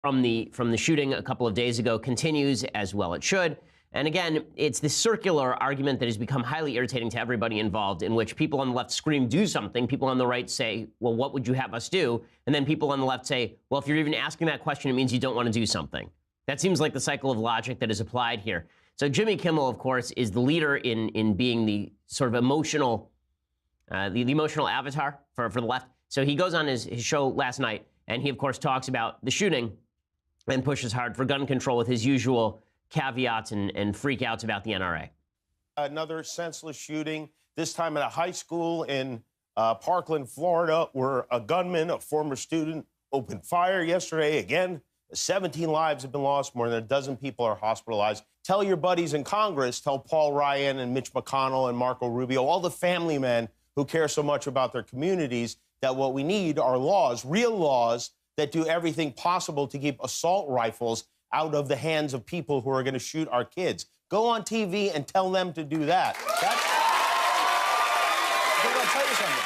from the shooting a couple of days ago continues, as well it should. And again, it's this circular argument that has become highly irritating to everybody involved, in which people on the left scream, do something. People on the right say, well, what would you have us do? And then people on the left say, well, if you're even asking that question, it means you don't want to do something. That seems like the cycle of logic that is applied here. So Jimmy Kimmel, of course, is the leader in being the sort of emotional, the emotional avatar for the left. So he goes on his show last night, and he, of course, talks about the shooting and pushes hard for gun control with his usual caveats and freakouts about the NRA. Another senseless shooting, this time at a high school in Parkland, Florida, where a gunman, a former student, opened fire yesterday. Again, 17 lives have been lost. More than a dozen people are hospitalized. Tell your buddies in Congress, tell Paul Ryan and Mitch McConnell and Marco Rubio, all the family men who care so much about their communities, that what we need are laws, real laws, that do everything possible to keep assault rifles out of the hands of people who are going to shoot our kids. Go on TV and tell them to do that. I'm going to tell you something.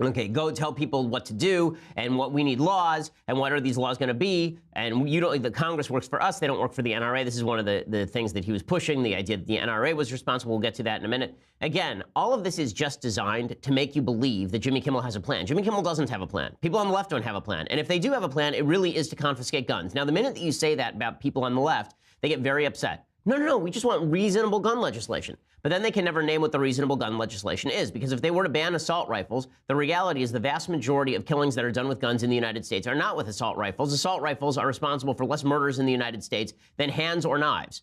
Okay, go tell people what to do and what we need laws and what are these laws going to be. And you don't. The Congress works for us. They don't work for the NRA. This is one of the things that he was pushing, the idea that the NRA was responsible. We'll get to that in a minute. Again, all of this is just designed to make you believe that Jimmy Kimmel has a plan. Jimmy Kimmel doesn't have a plan. People on the left don't have a plan. And if they do have a plan, it really is to confiscate guns. Now, the minute that you say that about people on the left, they get very upset. No, we just want reasonable gun legislation. But then they can never name what the reasonable gun legislation is, because if they were to ban assault rifles, the reality is the vast majority of killings that are done with guns in the United States are not with assault rifles. Assault rifles are responsible for less murders in the United States than hands or knives.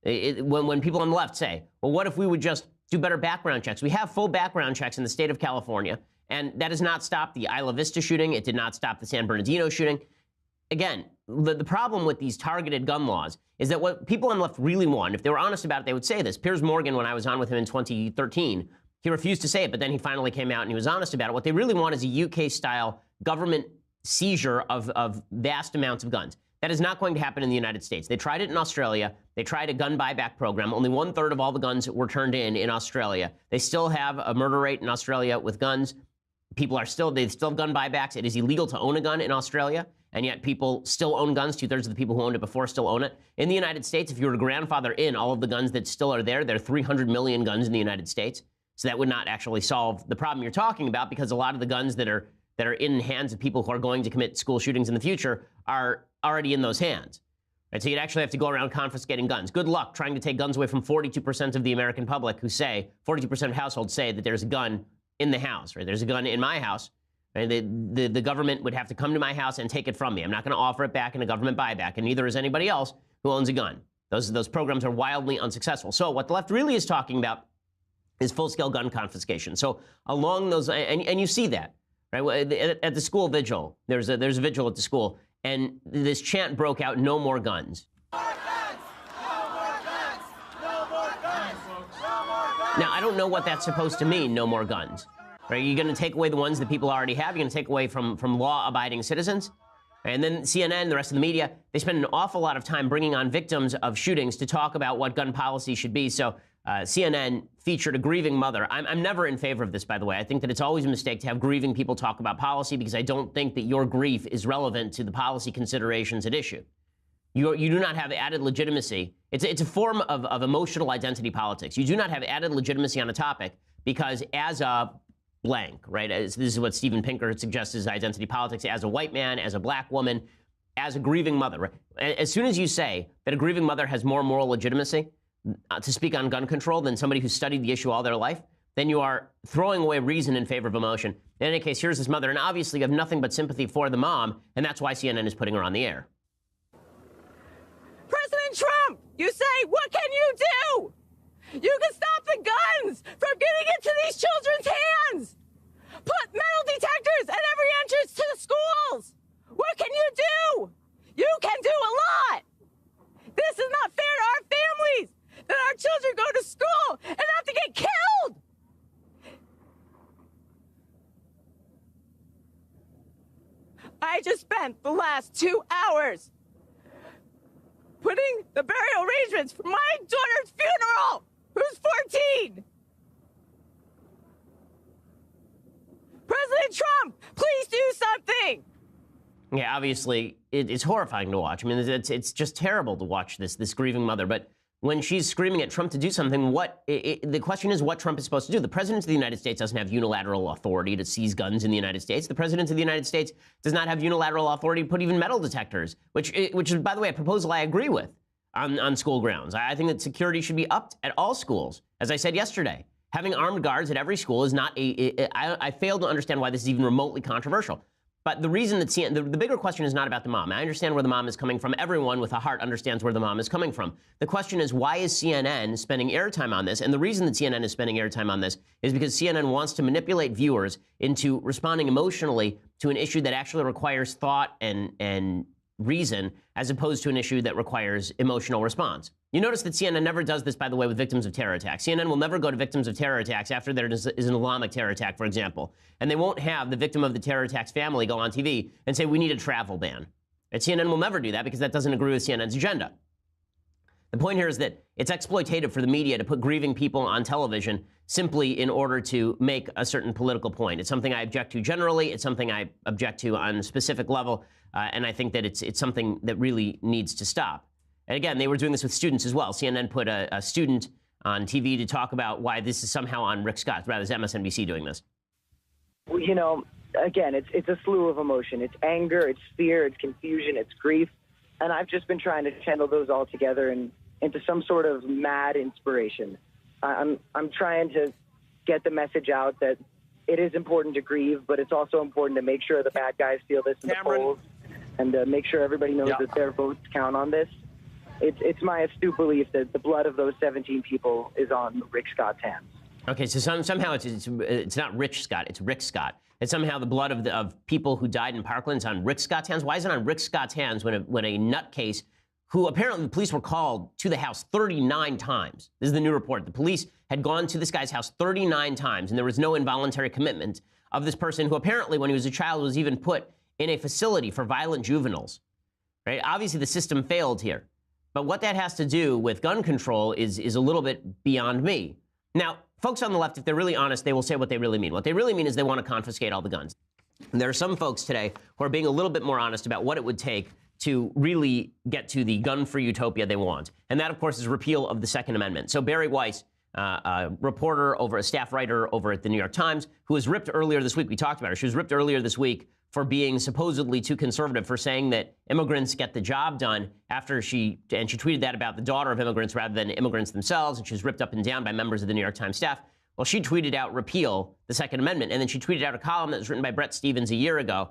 When people on the left say, well, what if we would just do better background checks? We have full background checks in the state of California, and that has not stopped the Isla Vista shooting. It did not stop the San Bernardino shooting. Again, the problem with these targeted gun laws is that what people on the left really want, if they were honest about it, they would say this. Piers Morgan, when I was on with him in 2013, he refused to say it, but then he finally came out and he was honest about it. What they really want is a UK-style government seizure of vast amounts of guns. That is not going to happen in the United States. They tried it in Australia. They tried a gun buyback program. Only 1/3 of all the guns were turned in Australia. They still have a murder rate in Australia with guns. They still have gun buybacks. It is illegal to own a gun in Australia, and yet people still own guns. 2/3 of the people who owned it before still own it. In the United States, if you were to grandfather in all of the guns that still are there are 300 million guns in the United States. So that would not actually solve the problem you're talking about, because a lot of the guns that are in hands of people who are going to commit school shootings in the future are already in those hands. Right? So you'd actually have to go around confiscating guns. Good luck trying to take guns away from 42% of the American public who say, 42% of households say that there's a gun in the house, right? There's a gun in my house. Right? The government would have to come to my house and take it from me. I'm not going to offer it back in a government buyback, and neither is anybody else who owns a gun. Those programs are wildly unsuccessful. So what the left really is talking about is full-scale gun confiscation. So along those, and you see that, right? At the school vigil, there's a vigil at the school, and this chant broke out, "No more guns." Now, I don't know what that's supposed to mean, no more guns. Right? You're going to take away the ones that people already have. You're going to take away from law-abiding citizens. And then CNN, the rest of the media, they spend an awful lot of time bringing on victims of shootings to talk about what gun policy should be. So CNN featured a grieving mother. I'm never in favor of this, by the way. I think that it's always a mistake to have grieving people talk about policy, because I don't think that your grief is relevant to the policy considerations at issue. You do not have added legitimacy. It's a form of emotional identity politics. You do not have added legitimacy on a topic because as a blank, right? This is what Steven Pinker suggests as identity politics, as a white man, as a black woman, as a grieving mother. Right? As soon as you say that a grieving mother has more moral legitimacy to speak on gun control than somebody who's studied the issue all their life, then you are throwing away reason in favor of emotion. In any case, here's this mother, and obviously you have nothing but sympathy for the mom, and that's why CNN is putting her on the air. President Trump, you say, what can you do? You can stop the guns from getting into these children's hands. Put metal detectors at every entrance to the schools. What can you do? You can do a lot. This is not fair to our families, that our children go to school and have to get killed. I just spent the last 2 hours putting the burial arrangements for my daughter's funeral, who's 14. President Trump, please do something. Yeah, obviously, it's horrifying to watch. I mean, it's just terrible to watch this grieving mother. But when she's screaming at Trump to do something, the question is what Trump is supposed to do. The president of the United States doesn't have unilateral authority to seize guns in the United States. The president of the United States does not have unilateral authority to put even metal detectors, which is, by the way, a proposal I agree with on school grounds. I think that security should be upped at all schools. As I said yesterday, having armed guards at every school is not I fail to understand why this is even remotely controversial. But the reason that the bigger question is not about the mom. I understand where the mom is coming from. Everyone with a heart understands where the mom is coming from. The question is, why is CNN spending airtime on this? And the reason that CNN is spending airtime on this is because CNN wants to manipulate viewers into responding emotionally to an issue that actually requires thought and reason, as opposed to an issue that requires emotional response. You notice that CNN never does this, by the way, with victims of terror attacks. CNN will never go to victims of terror attacks after there is an Islamic terror attack, for example. And they won't have the victim of the terror attack's family go on TV and say, we need a travel ban. And CNN will never do that because that doesn't agree with CNN's agenda. The point here is that it's exploitative for the media to put grieving people on television simply in order to make a certain political point. It's something I object to generally. It's something I object to on a specific level. And I think that it's something that really needs to stop. And again, they were doing this with students as well. CNN put a student on TV to talk about why this is somehow on Rick Scott. Rather, it's MSNBC doing this. Well, you know, again, it's a slew of emotion. It's anger, it's fear, it's confusion, it's grief. And I've just been trying to channel those all together into some sort of mad inspiration. I'm trying to get the message out that it is important to grieve, but it's also important to make sure the bad guys feel this in the polls and to make sure everybody knows that their votes count on this. It's my astute belief that the blood of those 17 people is on Rick Scott's hands. Okay, so somehow it's not Rich Scott, it's Rick Scott. It's somehow the blood of people who died in Parkland is on Rick Scott's hands. Why is it on Rick Scott's hands when a nutcase who apparently the police were called to the house 39 times? This is the new report. The police had gone to this guy's house 39 times, and there was no involuntary commitment of this person who apparently, when he was a child, was even put in a facility for violent juveniles. Right? Obviously, the system failed here. But what that has to do with gun control is a little bit beyond me. Now, folks on the left, if they're really honest, they will say what they really mean. What they really mean is they want to confiscate all the guns. And there are some folks today who are being a little bit more honest about what it would take to really get to the gun-free utopia they want. And that, of course, is repeal of the Second Amendment. So Barry Weiss, a reporter, a staff writer over at the New York Times, who was ripped earlier this week, we talked about her, she was ripped earlier this week for being supposedly too conservative, for saying that immigrants get the job done after she tweeted that about the daughter of immigrants rather than immigrants themselves, and she was ripped up and down by members of the New York Times staff. Well, she tweeted out repeal the Second Amendment, and then she tweeted out a column that was written by Bret Stephens a year ago,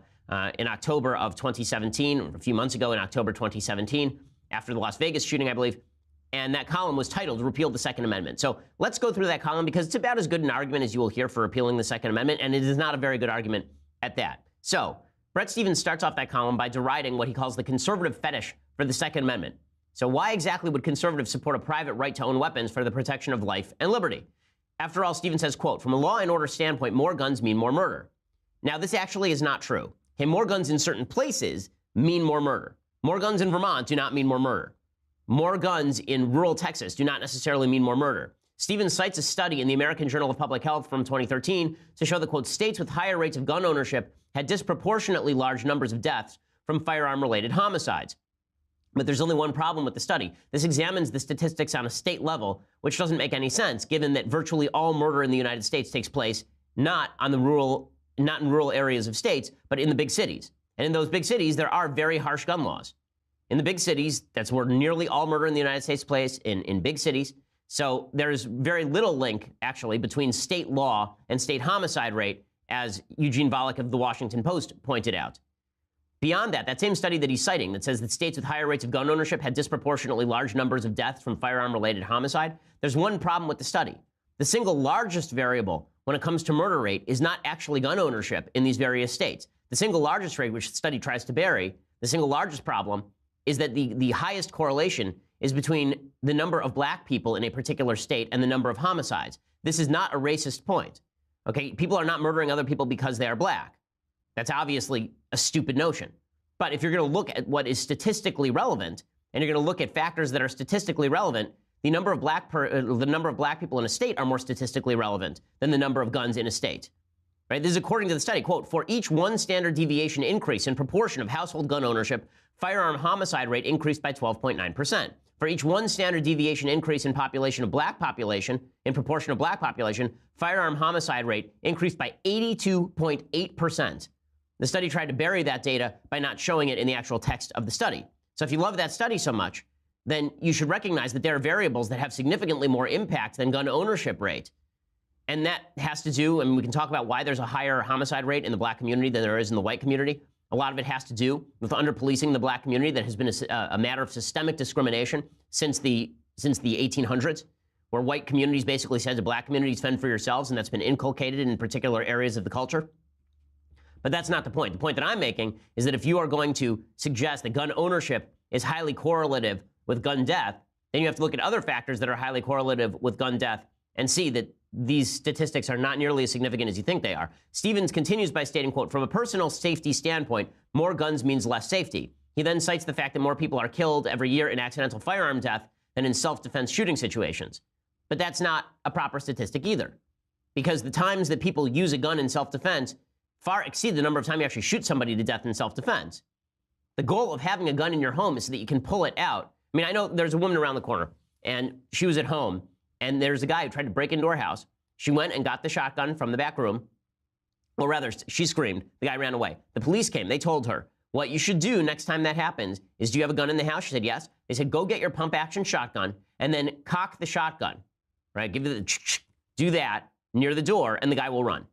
in October of 2017, or a few months ago in October 2017, after the Las Vegas shooting, I believe. And that column was titled Repeal the Second Amendment. So let's go through that column because it's about as good an argument as you will hear for repealing the Second Amendment, and it is not a very good argument at that. So Bret Stephens starts off that column by deriding what he calls the conservative fetish for the Second Amendment. So why exactly would conservatives support a private right to own weapons for the protection of life and liberty? After all, Stephens says, quote, from a law and order standpoint, more guns mean more murder. Now, this actually is not true. Okay, more guns in certain places mean more murder. More guns in Vermont do not mean more murder. More guns in rural Texas do not necessarily mean more murder. Stephens cites a study in the American Journal of Public Health from 2013 to show that, quote, states with higher rates of gun ownership had disproportionately large numbers of deaths from firearm-related homicides. But there's only one problem with the study. This examines the statistics on a state level, which doesn't make any sense, given that virtually all murder in the United States takes place not in rural areas of states, but in the big cities. And in those big cities, there are very harsh gun laws. In the big cities, that's where nearly all murder in the United States takes place, in big cities. So there's very little link, actually, between state law and state homicide rate, as Eugene Volokh of the Washington Post pointed out. Beyond that, that same study that he's citing that says that states with higher rates of gun ownership had disproportionately large numbers of deaths from firearm-related homicide, there's one problem with the study. The single largest variable when it comes to murder rate is not actually gun ownership in these various states. The single largest rate, which the study tries to bury, the single largest problem is that the highest correlation is between the number of black people in a particular state and the number of homicides. This is not a racist point. Okay, people are not murdering other people because they are black. That's obviously a stupid notion. But if you're going to look at what is statistically relevant, and you're going to look at factors that are statistically relevant, the number of black people in a state are more statistically relevant than the number of guns in a state. Right? This is according to the study. Quote, for each one standard deviation increase in proportion of household gun ownership, firearm homicide rate increased by 12.9%. For each one standard deviation increase in proportion of black population, firearm homicide rate increased by 82.8%. The study tried to bury that data by not showing it in the actual text of the study. So if you love that study so much, then you should recognize that there are variables that have significantly more impact than gun ownership rate. And that has to do, and we can talk about why there's a higher homicide rate in the black community than there is in the white community. A lot of it has to do with under-policing the black community that has been a matter of systemic discrimination since the 1800s, where white communities basically said to black communities, fend for yourselves, and that's been inculcated in particular areas of the culture. But that's not the point. The point that I'm making is that if you are going to suggest that gun ownership is highly correlative with gun death, then you have to look at other factors that are highly correlative with gun death and see that these statistics are not nearly as significant as you think they are. Stevens continues by stating, quote, from a personal safety standpoint, more guns means less safety. He then cites the fact that more people are killed every year in accidental firearm death than in self-defense shooting situations. But that's not a proper statistic either, because the times that people use a gun in self-defense far exceed the number of times you actually shoot somebody to death in self-defense. The goal of having a gun in your home is so that you can pull it out. I mean, I know there's a woman around the corner, and she was at home, and there's a guy who tried to break into her house. She went and got the shotgun from the back room. Well, rather, she screamed. The guy ran away. The police came. They told her, what you should do next time that happens is, do you have a gun in the house? She said, yes. They said, go get your pump-action shotgun and then cock the shotgun, right? Give it do that near the door, and the guy will run.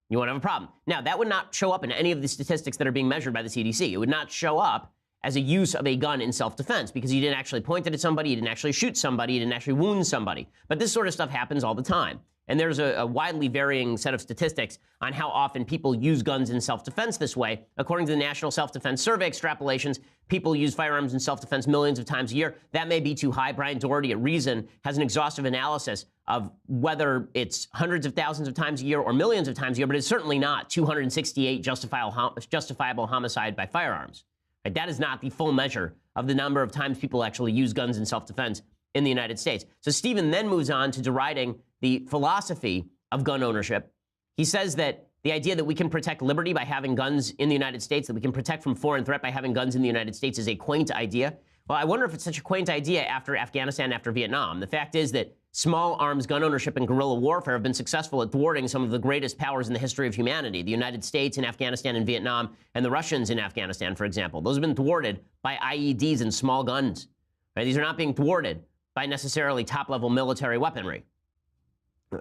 You won't have a problem. Now, that would not show up in any of the statistics that are being measured by the CDC. It would not show up as a use of a gun in self-defense because you didn't actually point it at somebody, you didn't actually shoot somebody, you didn't actually wound somebody. But this sort of stuff happens all the time. And there's a widely varying set of statistics on how often people use guns in self-defense this way. According to the National Self-Defense Survey extrapolations, people use firearms in self-defense millions of times a year. That may be too high. Brian Doherty at Reason has an exhaustive analysis of whether it's hundreds of thousands of times a year or millions of times a year, but it's certainly not 268 justifiable homicide by firearms. Right? That is not the full measure of the number of times people actually use guns in self-defense in the United States. So Stephen then moves on to deriding the philosophy of gun ownership. He says that the idea that we can protect liberty by having guns in the United States, that we can protect from foreign threat by having guns in the United States is a quaint idea. Well, I wonder if it's such a quaint idea after Afghanistan, after Vietnam. The fact is that small arms gun ownership and guerrilla warfare have been successful at thwarting some of the greatest powers in the history of humanity. The United States in Afghanistan and Vietnam, and the Russians in Afghanistan, for example. Those have been thwarted by IEDs and small guns. Right? These are not being thwarted by necessarily top-level military weaponry.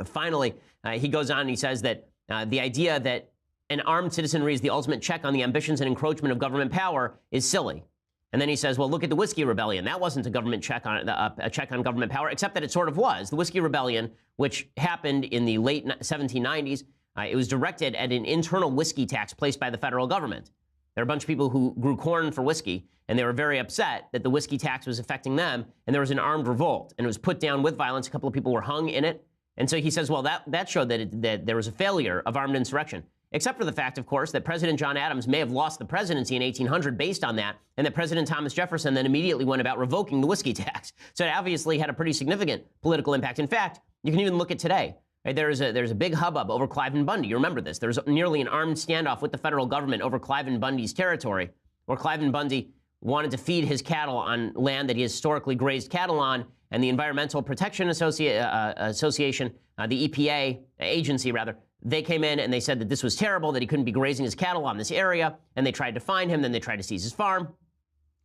Finally, he goes on and he says that the idea that an armed citizenry is the ultimate check on the ambitions and encroachment of government power is silly. And then he says, well, look at the Whiskey Rebellion. That wasn't a government check on a check on government power, except that it sort of was. The Whiskey Rebellion, which happened in the late 1790s, it was directed at an internal whiskey tax placed by the federal government. There were a bunch of people who grew corn for whiskey, and they were very upset that the whiskey tax was affecting them, and there was an armed revolt, and it was put down with violence. A couple of people were hung in it. And so he says, well, that showed that there was a failure of armed insurrection, except for the fact, of course, that President John Adams may have lost the presidency in 1800 based on that, and that President Thomas Jefferson then immediately went about revoking the whiskey tax. So it obviously had a pretty significant political impact. In fact, you can even look at today. Right? There's a big hubbub over Cliven Bundy. You remember this. There was nearly an armed standoff with the federal government over Cliven Bundy's territory, where Cliven Bundy wanted to feed his cattle on land that he historically grazed cattle on, and the Environmental Protection Association, the EPA agency, rather, they came in and they said that this was terrible, that he couldn't be grazing his cattle on this area, and they tried to fine him, then they tried to seize his farm.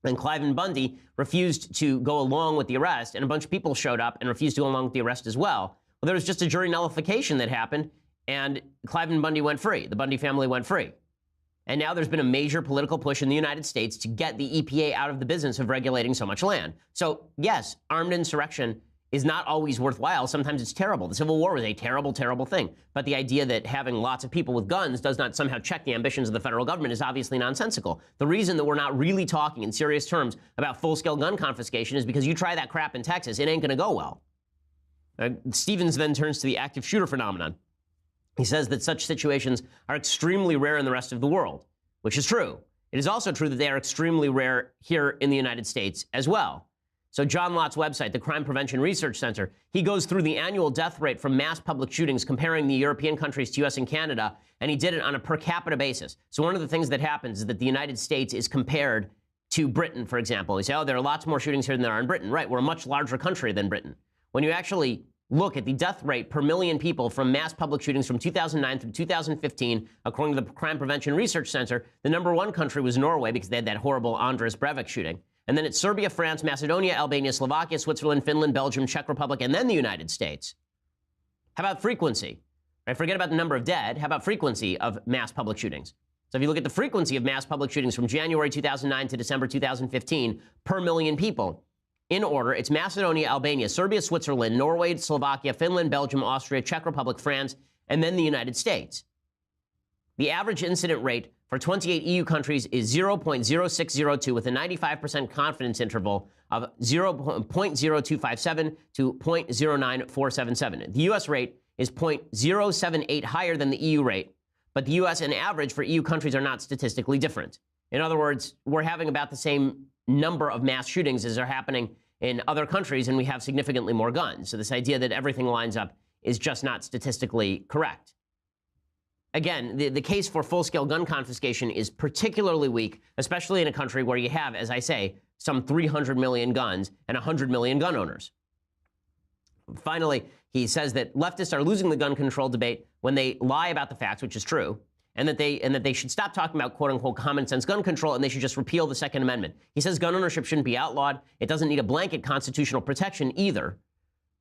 And Cliven Bundy refused to go along with the arrest, and a bunch of people showed up and refused to go along with the arrest as well. Well, there was just a jury nullification that happened, and Cliven Bundy went free. The Bundy family went free. And now there's been a major political push in the United States to get the EPA out of the business of regulating so much land. So, yes, armed insurrection is not always worthwhile. Sometimes it's terrible. The Civil War was a terrible, terrible thing. But the idea that having lots of people with guns does not somehow check the ambitions of the federal government is obviously nonsensical. The reason that we're not really talking in serious terms about full-scale gun confiscation is because you try that crap in Texas, it ain't going to go well. Stevens then turns to the active shooter phenomenon. He says that such situations are extremely rare in the rest of the world, which is true. It is also true that they are extremely rare here in the United States as well. So John Lott's website, the Crime Prevention Research Center, he goes through the annual death rate from mass public shootings, comparing the European countries to U.S. and Canada, and he did it on a per capita basis. So one of the things that happens is that the United States is compared to Britain, for example. You say, oh, there are lots more shootings here than there are in Britain. Right, we're a much larger country than Britain. When you actually look at the death rate per million people from mass public shootings from 2009 through 2015, according to the Crime Prevention Research Center, the #1 country was Norway because they had that horrible Andres Breivik shooting. And then it's Serbia, France, Macedonia, Albania, Slovakia, Switzerland, Finland, Belgium, Czech Republic, and then the United States. How about frequency? Right, forget about the number of dead. How about frequency of mass public shootings? So if you look at the frequency of mass public shootings from January 2009 to December 2015 per million people, in order, it's Macedonia, Albania, Serbia, Switzerland, Norway, Slovakia, Finland, Belgium, Austria, Czech Republic, France, and then the United States. The average incident rate for 28 EU countries is 0.0602 with a 95% confidence interval of 0.0257 to 0.09477. The U.S. rate is 0.078 higher than the EU rate, but the U.S. and average for EU countries are not statistically different. In other words, we're having about the same number of mass shootings as are happening in other countries, and we have significantly more guns. So this idea that everything lines up is just not statistically correct. Again, the case for full-scale gun confiscation is particularly weak, especially in a country where you have, as I say, some 300 million guns and 100 million gun owners. Finally, he says that leftists are losing the gun control debate when they lie about the facts, which is true, and that they should stop talking about quote-unquote common-sense gun control and they should just repeal the Second Amendment. He says gun ownership shouldn't be outlawed. It doesn't need a blanket constitutional protection either.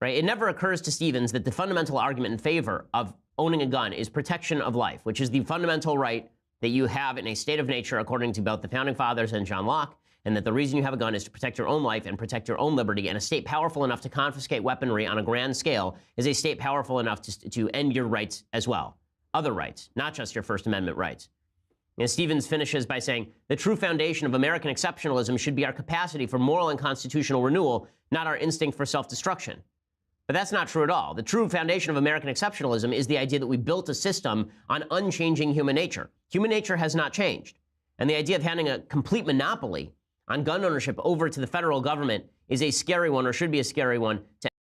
Right? It never occurs to Stevens that the fundamental argument in favor of owning a gun is protection of life, which is the fundamental right that you have in a state of nature, according to both the Founding Fathers and John Locke, and that the reason you have a gun is to protect your own life and protect your own liberty. And a state powerful enough to confiscate weaponry on a grand scale is a state powerful enough to end your rights as well. Other rights, not just your First Amendment rights. And Stevens finishes by saying, the true foundation of American exceptionalism should be our capacity for moral and constitutional renewal, not our instinct for self-destruction. But that's not true at all. The true foundation of American exceptionalism is the idea that we built a system on unchanging human nature. Human nature has not changed. And the idea of handing a complete monopoly on gun ownership over to the federal government is a scary one, or should be a scary one, to